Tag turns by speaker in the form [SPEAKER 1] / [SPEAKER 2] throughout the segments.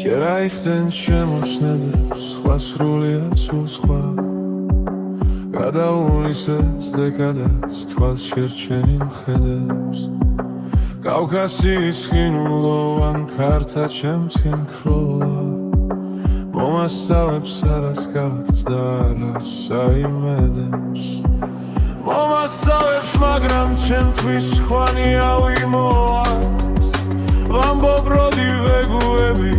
[SPEAKER 1] ჯერ აიხდენ შემოჩნედებს, სხვა სრულია სულ სხვა გადაულისეს დეკადაც თვალს შერჩენილ ხედებს კავკასიის ხინულოვან ქართა ჩემს ხინქროლა მომასწავებს არას გაქვს და არას აიმედებს მომასწავებს მაგრამ ჩემთვის ხვანია ვიმოას ვამბობროდი ვეგუები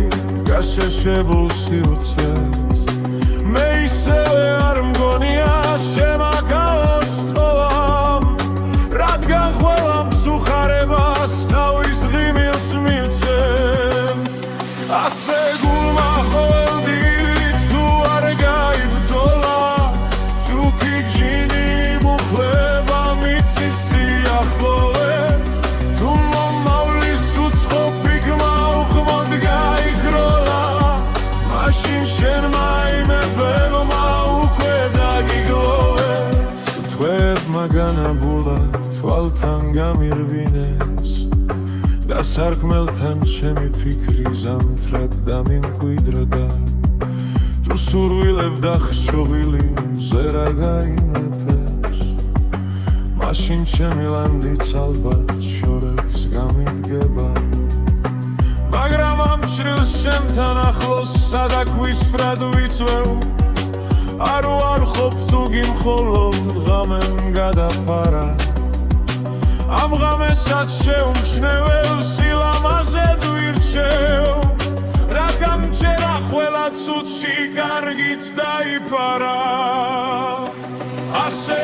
[SPEAKER 1] გაშეშებულ სივრცეს მე ისევე არ მგონია შემაკავოს თოვამ რადგან ყველა მსუხარებას თავის ღიმილს მივცემ ასე გულმა ყოველდღიურით თუ არ გაიბრძოლა თუკი ჯინი მუხლება მიცის სიახლოვეს თუ მომავლის უცხო პიგმა უხმოდ გაიგროლა მაშინ შენმა იმებებმა უკვე დაგიგლოვეს თვეებმა განაბულად თვალთან გამირბინეს და სარკმელთან ჩემი ფიქრი ზამთრად დამიმკვიდრდა თუ სურვილებ დახშობილი ზერა გაიმეფებს მაშინ ჩემი ლანდიც ალბათ შორებს გამიდგება მაგრამ ამ შრილს შემთან ახლოს სადაგვისფრად ვიცვევ არ ვარხობ თუ გიმხოლოდ ღამემ გადაფარა ამ ღამესაც შეუმჩნეველ სილამაზედ ვირჩევ რადგან ჯერა ყველა ცუდში კარგით დაიფარა ასე